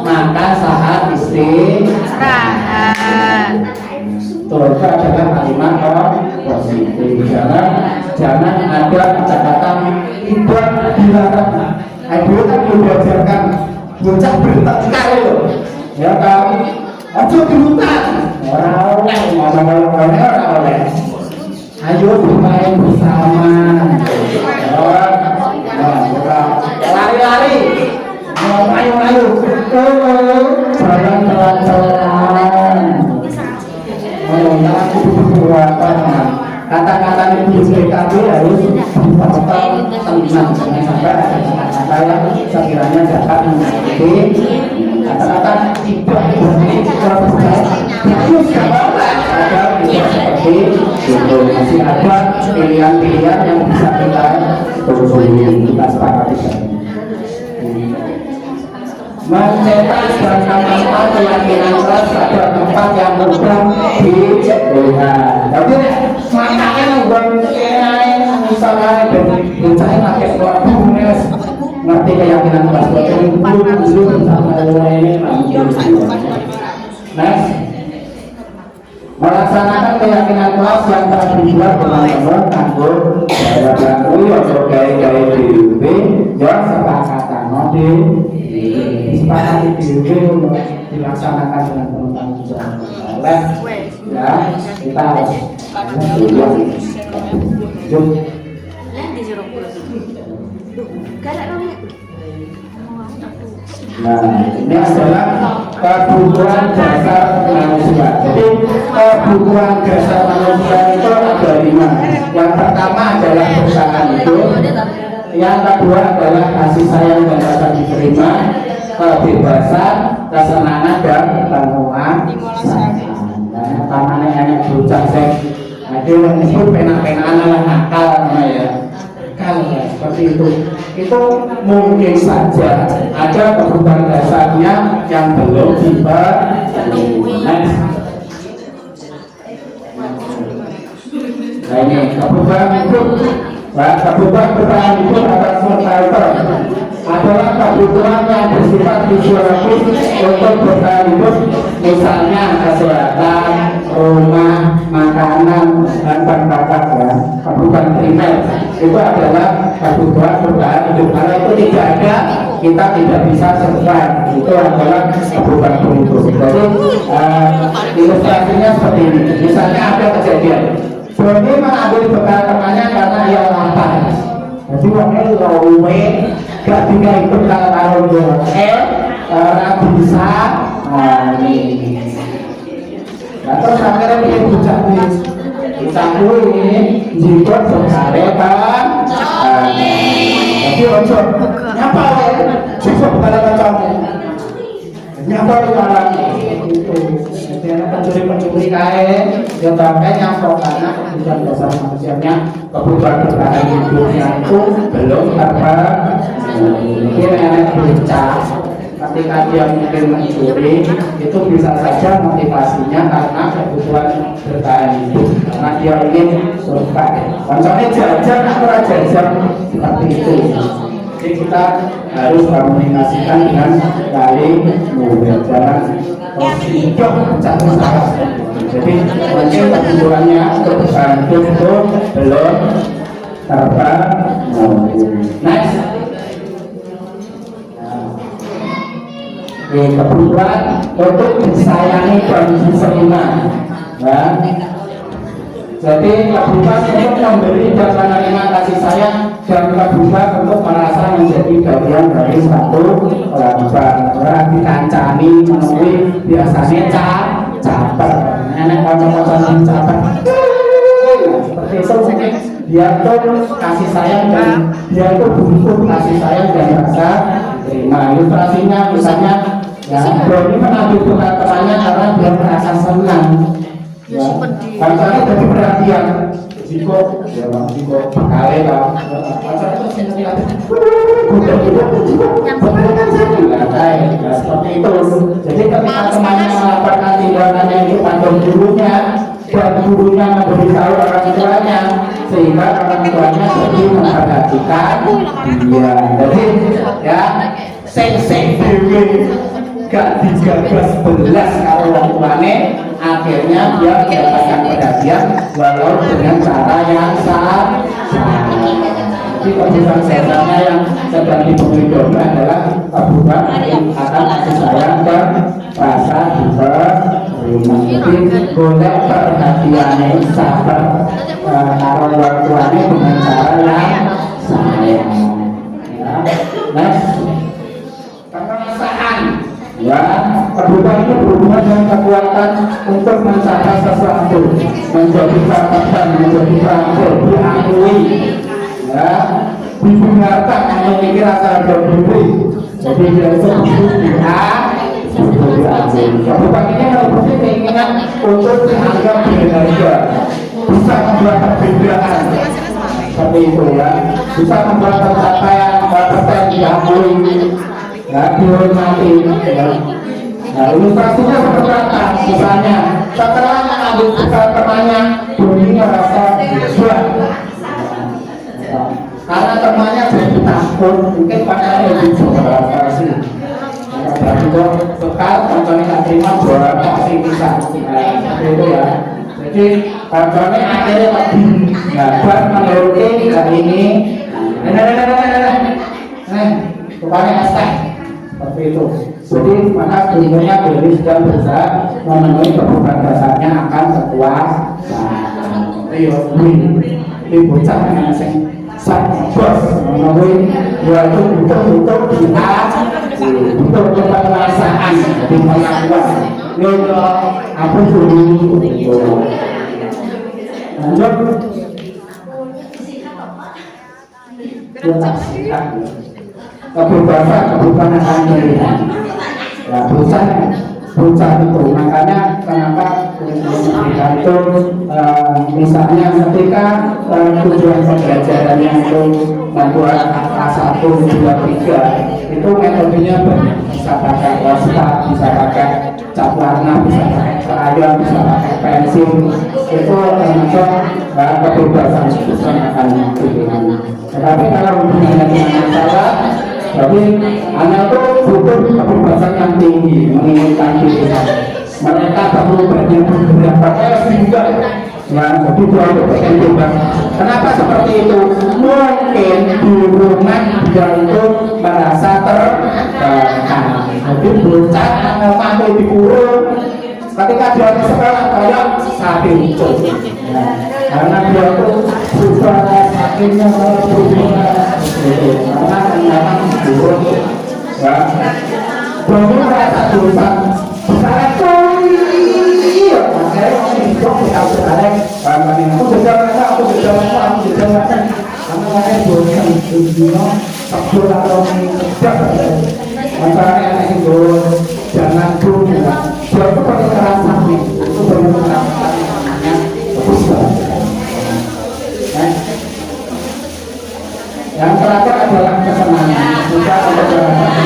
[SPEAKER 2] Makan saat istirahat. itu adalah kalimat positif. Jangan ada kata-kata tidak dilarang. Dulu kan diajarkan bocah bertengkar itu, ya kan? Ayo dirutak, orang oleh. Ayo bermain bersama. Lari-lari, ayo, jalan pelan-pelan. Kata-kata itu PKB harus dipotong tenang, jangan sampai ada kata-kata yang sekiranya dapat menyakiti. Kata-kata tidak boleh harus ada seperti itu. Masih ada pilihan-pilihan yang bisa kita sepakati. Mencetak dan menambah keyakinan kelas pada tempat yang mudah dilihat. Jadi makanya membuat misalnya dari pakai waktu ngerti keyakinan kelas dulu sama ini. Next, melaksanakan keyakinan kelas yang telah dibuat teman-teman tanggung daya baru atau gaya-gaya DUB yang sepakatan mode sepakati DUB untuk dilaksanakan dengan penuh tanggung jawab oleh ya kita harus nah ini adalah kebutuhan dasar manusia. Jadi kebutuhan dasar manusia itu ada 5. Yang pertama adalah bertahan hidup, yang kedua adalah kasih sayang dan rasa diterima, kebebasan, kesenangan dan penguasaan. Nah, tamannya enak bocah sih. Ada yang disebut pena-penaan lah nakal ya. Kalau seperti itu mungkin saja ada kebutuhan dasarnya yang belum dipenuhi. Nah ini kebutuhan hidup, kebutuhan bertahan hidup atas survival adalah kebutuhan yang bersifat fisiologis untuk bertahan hidup, misalnya kesehatan, rumah, makanan, dan berbakat ya. Kebutuhan primer itu adalah kebutuhan bertahan hidup. Kalau itu tidak ada, kita tidak bisa survive. Itu adalah kebutuhan hidup. Jadi ilustrasinya seperti ini. Misalnya ada kejadian Doni mengambil bekal temannya karena ia lapar. Jadi orangnya lowe gak bisa ikut kalau orang bisa. Nah terus akhirnya dia bucakku ini jikut sekali kan. Jadi oncom nyapa ya cukup kalau macamnya nyapa di malam itu. Jadi anak pencuri kain dia pakai nyampe karena kebutuhan dasar manusianya, kebutuhan bertahan hidupnya itu belum mungkin anak bocah ketika dia mungkin mencuri itu bisa saja motivasinya karena kebutuhan bertahan hidup, karena dia ingin survive. Contohnya jajan atau jajan seperti itu. Jadi kita harus komunikasikan dengan baik, jangan hidup jatuh salah. Jadi mungkin kebutuhannya untuk bertahan hidup itu belum terpenuhi. Next. Kebutuhan untuk disayangi dan diterima ya. Jadi kebutuhan untuk memberi dan menerima kasih sayang dan kebutuhan untuk merasa menjadi bagian dari satu keluarga. Orang dikancani menemui biasanya caper nenek kocok-kocok caper seperti itu. Mungkin dia tuh kasih sayang dan dia itu butuh kasih sayang dan rasa terima. Ilustrasinya misalnya ya, Doni mengambil bekal temannya karena dia merasa senang. Ya, pacarnya jadi perhatian. Jiko, ya bang Jiko, bekale bang. Pacarnya itu senang. Seperti itu. Jadi ketika temannya melaporkan tindakannya itu pada gurunya dan gurunya memberitahu orang tuanya, sehingga orang tuanya jadi memperhatikan dia. Jadi ya, sing dewe gak digagas belas kalau orang tuane akhirnya dia mendapatkan perhatian walau dengan cara yang salah. Jadi kebutuhan dasarnya yang sedang dipenuhi dulu adalah kebutuhan akan kasih sayang dan rasa diterima. Jadi boleh perhatian sabar kalau orang tuanya dengan cara yang sayang. Next, kekuasaan. Ya, kebutuhan itu berhubungan dengan kekuatan untuk mencapai sesuatu, menjadi perhatian, menjadi perhatian, diakui, ya, dibenarkan memiliki rasa berdiri. Jadi dia itu diakui. Kebutuhan ini merupakan keinginan untuk dianggap berharga, bisa membuat perbedaan. Seperti itu ya, bisa membuat pencapaian kompeten diakui, ya, dihormati. Ya. Nah, ilustrasinya seperti apa? Misalnya, setelah mengambil bekal temannya, Doni merasa berjuang. Karena temannya jadi takut, mungkin pakainya lebih berorasi. Berarti itu bekal, contohnya nggak terima, jualan kasih bisa. Seperti itu ya. Jadi contohnya akhirnya lebih buat menuruti hari ini. Rupanya hashtag seperti itu. Jadi maka sebenarnya Doni sedang berusaha memenuhi kebutuhan dasarnya akan kekuasaan. Ini bocah yang bos memenuhi yaitu untuk untuk kekuasaan di pengakuan. Yo aku dulu lanjut kebutuhan akan pilihan. Ya, bocah itu makanya kenapa itu misalnya ketika tujuan pembelajarannya itu membuat A1, 2, 3 itu metodenya banyak, bisa pakai waspa, bisa pakai cat warna, bisa pakai crayon, bisa pakai pensil. Itu termasuk kebebasan akan pilihan. Tetapi kalau hubungannya dengan masalah, jadi anak itu butuh kebebasan yang tinggi, menginginkan pilihan. Mereka perlu banyak bergerak, juga ya, jadi dua bebas. Kenapa seperti itu? Mungkin di rumah dia itu merasa tertekan. Jadi bocah mampu dikurung. Ketika dia di sekolah kayak sapi itu, karena dia itu susah sakitnya berhubungan, karena memang dikurung. Ya, belum merasa dosa. Sekarang iya, saya hidup kita berada aku karena saya bosan dunia sebelum atau tidak masalahnya anak itu jangan dunia suatu perasaan itu benar-benar namanya yang terakhir adalah kesenangan juga untuk kesenangan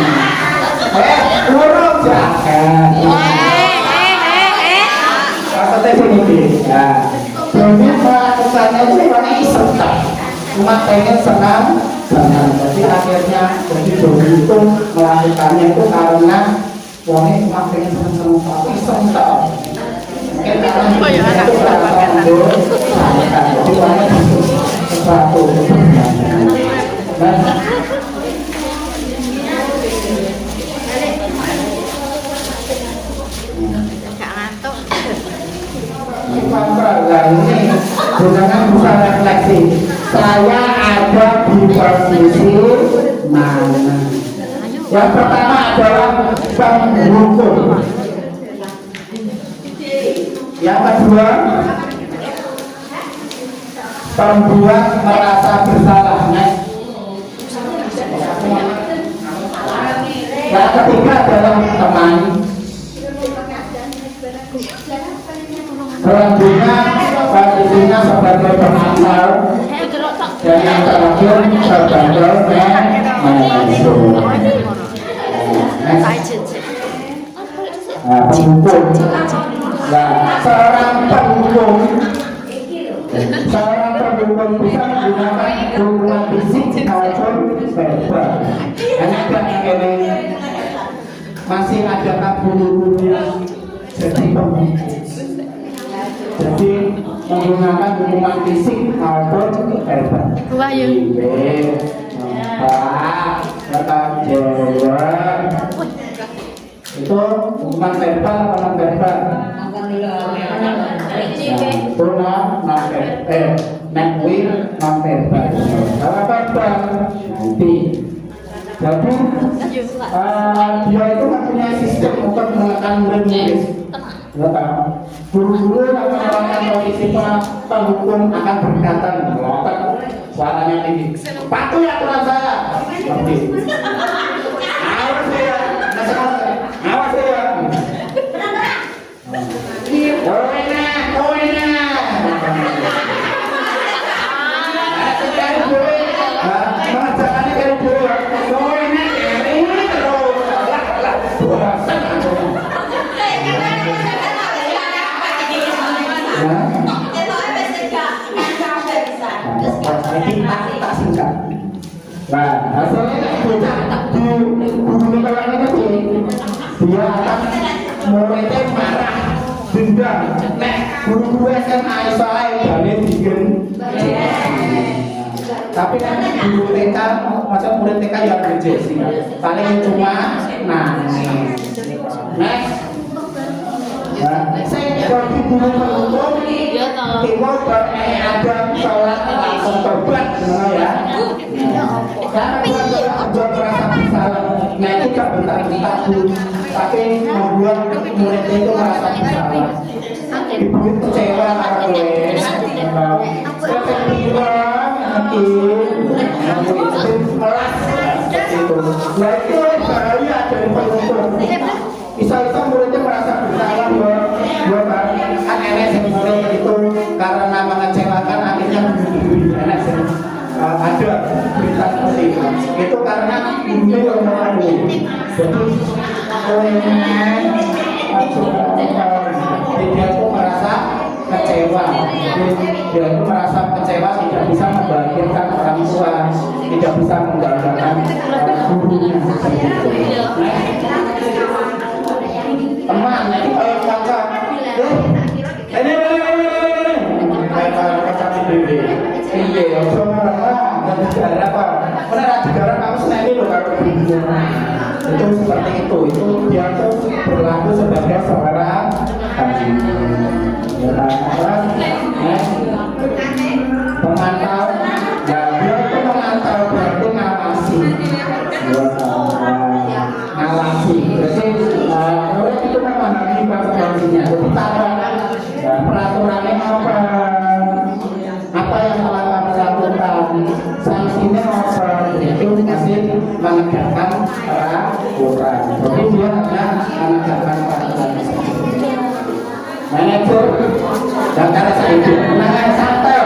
[SPEAKER 2] urut jahat maksudnya begini ya Doni melakukannya itu memang iseng cuma pengen senang. Jadi akhirnya jadi Doni itu melakukannya itu karena Doni cuma pengen senang tapi iseng mungkin karena itu rasa mundur jadi Doni sesuatu ini gunakan bisa refleksi saya ada di posisi mana. Yang pertama adalah penghukum, yang kedua pembuat merasa bersalah, yang ketiga adalah teman, selanjutnya posisinya sebagai pengantar, dan yang terakhir sebagai penghukum. Penghukum. Nah, seorang penghukum bisa menggunakan hukuman fisik maupun verbal. Hanya karena masih ada bulu-bulu jadi penghukum. hukuman fisik maupun verbal.
[SPEAKER 3] Wah, ya.
[SPEAKER 2] Kata jawab itu hukuman verbal atau non verbal? Itu non verbal. Kalau verbal nanti. Jadi dia itu mempunyai sistem untuk menekan menulis. Guru-guru akan melakukan posisi penghukum akan berkata melotot suaranya tinggi. Patuh ya aturan saya. Oke. Awas ya, awas ya. Koina. Mengerjakannya dari dulu. Koina ini terus. Tak singkat. Nah, hasilnya bocah di guru kawan itu dia akan mulai marah, dendam. Nek guru SMA soal jadi bikin. Tapi kan guru TK, macam murid TK yang berjesi, paling cuma nangis. Next. Saya jadi guru penghukum. Timur ada sholat langsung tobat ya. Karena dia merasa bersalah. Nah itu gak bentar-bentar tapi membuat murid itu merasa bersalah. Ibu itu kecewa karena gue. Saya bilang nanti itu melas itu. Nah itu bahaya dari penghukum. Bisa muridnya merasa bersalah buat kan enak murid itu karena mengecewakan akhirnya enak ada berita seperti itu karena ini yang mengalami jadi dia itu merasa kecewa dia itu merasa kecewa tidak bisa membahagiakan orang tua tidak bisa menggagalkan gurunya teman itu kayak kakak ini kakak ini iya sama negara apa mana negara kamu sendiri loh kalau itu seperti itu dia tuh berlaku sebagai seorang hakim pemantau ya dia itu memantau berarti ngawasi jadi orang itu memahami konsekuensinya jadi tahu peraturannya apa yang telah kami lakukan sanksinya apa itu masih menegakkan peraturan jadi dia hanya menegakkan peraturan manajer dan cara saya itu menangani santai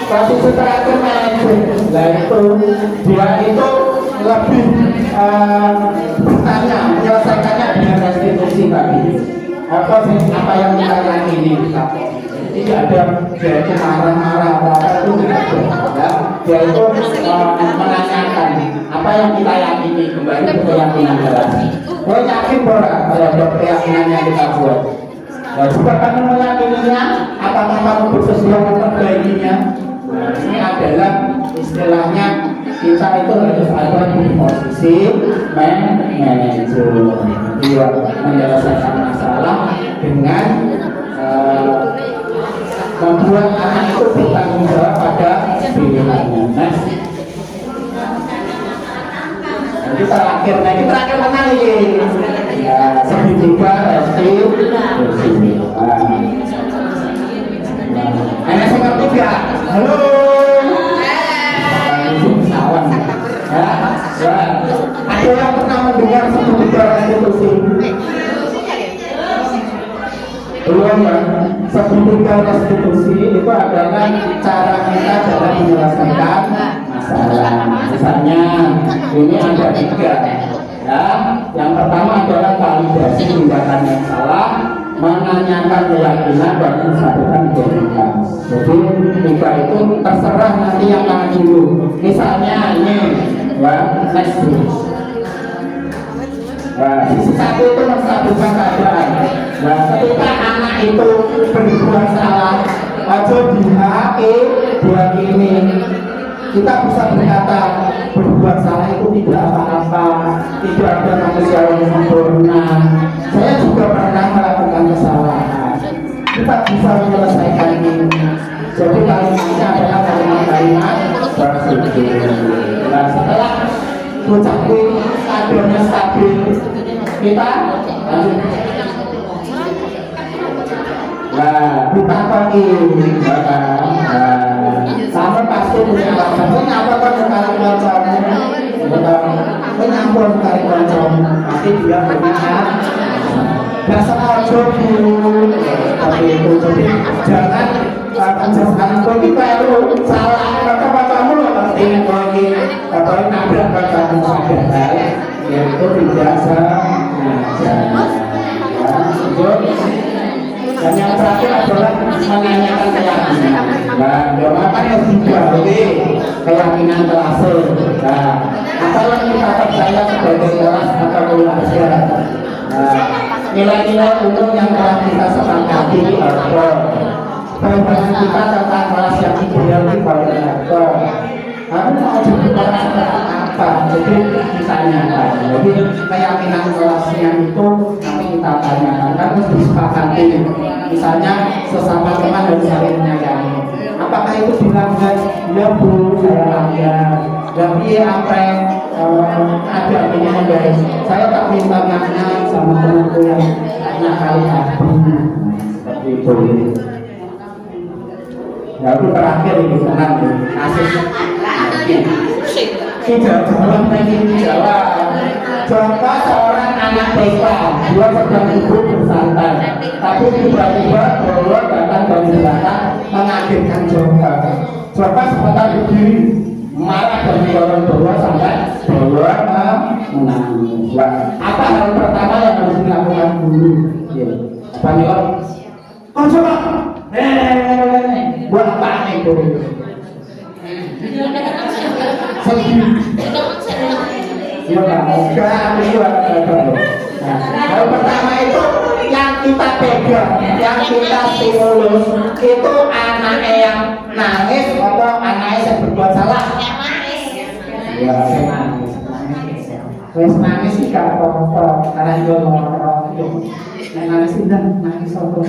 [SPEAKER 2] posisi terakhir manajer nah itu dia itu lebih bertanya menyelesaikannya dengan restitusi tadi apa yang kita yakini tidak ada dia itu marah-marah apa itu tidak ada dia itu menanyakan apa yang kita yakini kembali ke keyakinan kita saya yakin bahwa terhadap keyakinan yang kita buat jika kamu meyakininya apakah kamu bersedia memperbaikinya ini adalah istilahnya kita itu harus ada di posisi manajer dia menyelesaikan masalah dengan membuat anak itu bertanggung jawab pada pilihannya. Jadi terakhir mana nih? Ya, segitiga resti. Ada yang tiga. Halo. Ada yang pernah mendengar segitiga restitusi? Belum kan? Segitiga restitusi itu adalah cara kita dalam menyelesaikan masalah. Misalnya ini ada tiga, ya. Yang pertama adalah validasi tindakan yang salah, menanyakan keyakinan dan mensadarkan keyakinan. Jadi tiga itu terserah nanti yang mana dulu. Misalnya ini, ya, next. Nah, sisi satu itu menstabilkan keadaan. Nah, ketika anak itu berbuat salah, aja dihakimi. Kita bisa berkata berbuat salah itu tidak apa-apa, tidak ada manusia yang sempurna. Saya juga pernah melakukan kesalahan. Kita bisa menyelesaikan ini. Jadi kalimatnya adalah kalimat-kalimat bersyukur. Nah, setelah ucapin stabilnya stabil, kita lanjut. Nah, kita pergi, sama pasti punya alasan. Kenapa kau sekali koncomu? Kenapa sekali koncomu? Pasti dia punya dasar ojo dulu. Tapi itu jadi jangan menjelaskan kau ini perlu salah kata kamu loh pasti kau ini atau nabrak kamu sadar yaitu tidak sengaja. Dan yang terakhir adalah menanyakan keyakinan. Nah, doakan yang dibagi keyakinan kelas. Nah, apa yang kita percaya sebagai kelas atau keluarga. Nilai-nilai umum yang telah kita sepakati atau pandangan kita tentang kelas yang ideal di keluarga. Kamu mau jadi kelas seperti apa? Jadi misalnya, jadi keyakinan kelasnya itu nanti kita tanyakan kan harus disepakati. Misalnya sesama teman harus saling menyayangi. Apakah itu dilanggar? Ya bu, saya langgar. Tapi apa yang ada ini guys? Saya tak minta maaf sama temanku yang nakal tadi. Seperti itu. Ya itu terakhir itu tenang tuh. Asik. Tidak jawab lagi jawab. Contoh seorang anak TK, dia sedang duduk bersantai, tapi tiba-tiba Bowo datang dari belakang mengagetkan Joko. Joko sebentar berdiri, marah dari orang Bowo sampai Bowo menangis. Apa hal pertama yang harus dilakukan dulu? Spanyol. Oh coba. Buat apa itu? Ya kan, hal pertama itu yang kita pegang, yang kita stimulus itu anaknya yang nangis atau anaknya yang berbuat salah. Ya, nangis. Nangis sih gak apa-apa, karena dia ngomong nangis udah nangis apa?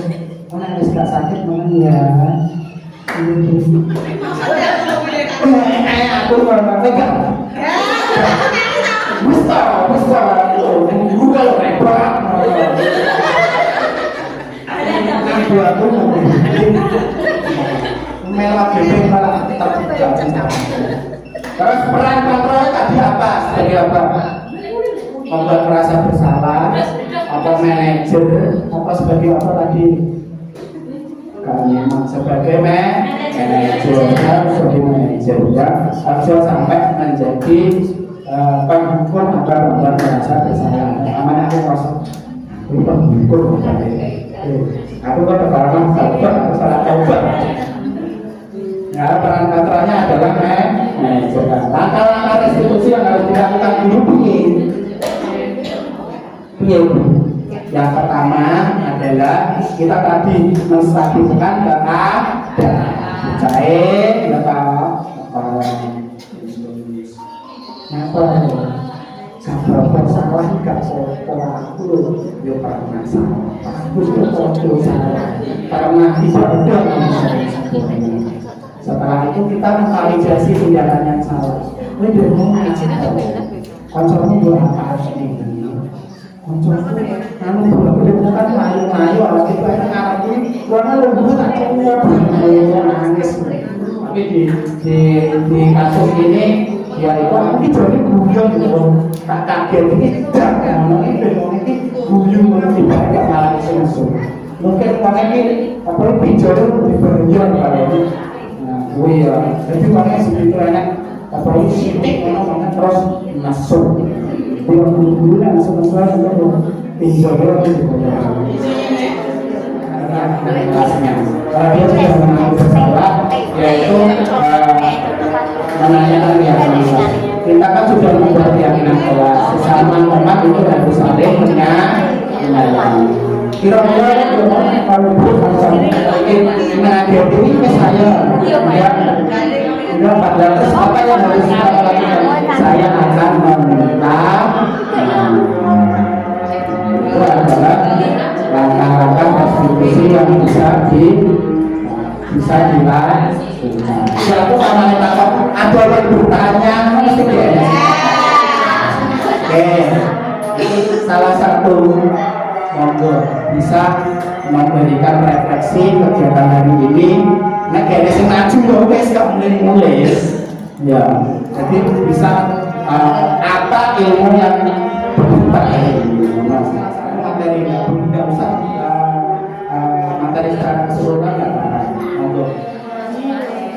[SPEAKER 2] Nangis gak sakit memang ya. Aku mau pegang. Besar, juga loh hebat. Aku mewah gede malah terbuka. Terus peran kontrol tadi apa? Sebagai apa? Membuat merasa bersalah, apa manajer, apa sebagai apa tadi? Kami sebagai manajer, sebagai manajer ya, harusnya sampai menjadi penghukum agar membuat merasa bersalah. Namanya aku kosong. Itu penghukum. Aku kan terbarukan sahabat, aku salah coba. Ya, peran kontranya adalah manajer. Langkah-langkah restitusi yang harus dilakukan dulu yang pertama adalah kita tadi menstabilkan keadaan. Cair, ya Pak. Kenapa? Sabar salah gak setelah aku ya pernah salah. Aku sudah salah karena tidak ada manusia. Setelah itu kita mengvalidasi tindakan yang salah. Ini dia ngomong konsolnya buat apa ini? Konsolnya kamu boleh kan mayu-mayu awal itu ada ngarap ini warna lembut tak cuma nangis. Tapi di kasus ini ya itu aku ini jadi guyon gitu, tak kaget ini tidak ngomong ini guyon tidak ada malah langsung. Mungkin orang ini apa bicara lebih berguyon kalau ini. Oh iya, jadi orangnya segitu enak apa ini sitik orang terus masuk dia buru-buru langsung masuk itu pinjol itu kelasnya kalau dia sudah mengalami bersalah yaitu menanyakan keyakinan kita kan sudah membuat keyakinan kelas sesama umat itu harus saling menyayangi kira-kira kalau menghadapi ini saya pada terus apa yang harus kita lakukan? Saya akan meminta itu adalah langkah-langkah restitusi yang bisa dilakukan. Suatu sama ada yang bertanya mesti ya. Oke, ini salah satu monggo bisa memberikan refleksi kegiatan hari ini. Nah, kayaknya sih maju loh, wes gak mulai. Ya, jadi bisa apa ilmu yang berguna hari ini? Materi tidak usah materi secara keseluruhan nggak apa-apa. Monggo.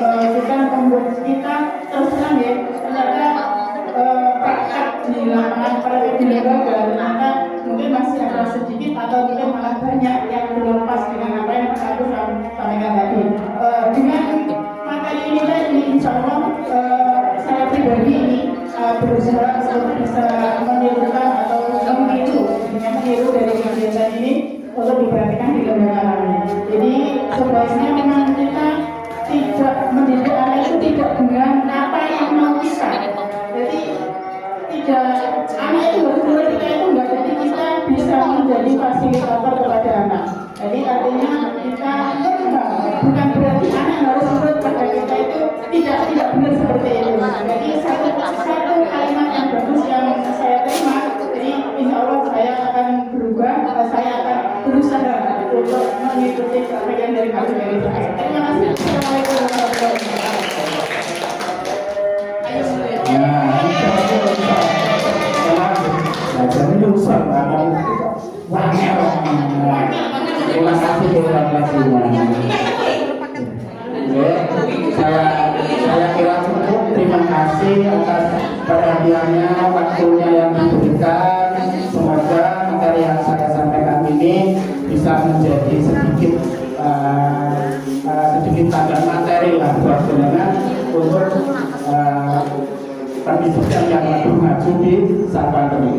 [SPEAKER 4] Kita membuat kita terus terang ya, ternyata praktek di lapangan praktek di lembaga ternyata mungkin masih ada sedikit atau mungkin malah banyak yang belum pas dengan apa yang aku sampaikan tadi. Dengan materi ini tadi, insya Allah saya pribadi ini berusaha untuk bisa menirukan atau meniru dari kegiatan ini untuk diperhatikan di lembaga lain. Jadi sebaiknya memang kita tidak mendidik anak itu tidak dengan apa yang mau kita. Jadi tidak anak itu harus kita itu enggak, jadi kita bisa menjadi fasilitator kepada anak. Jadi artinya kita bukan berarti anak harus menurut pada kita itu tidak benar seperti itu. Jadi satu kalimat yang bagus yang saya terima, jadi insya Allah saya akan berubah, saya akan berusaha untuk mengikuti bagian dari kasus dari saya. Terima kasih. Assalamualaikum warahmatullahi
[SPEAKER 2] Terima kasih saya kira cukup. Terima kasih atas perhatiannya, waktunya yang diberikan. Semoga materi yang saya sampaikan ini bisa menjadi sedikit tambahan materi lah buat jenengan untuk pendidikan yang lebih maju di saat pandemi.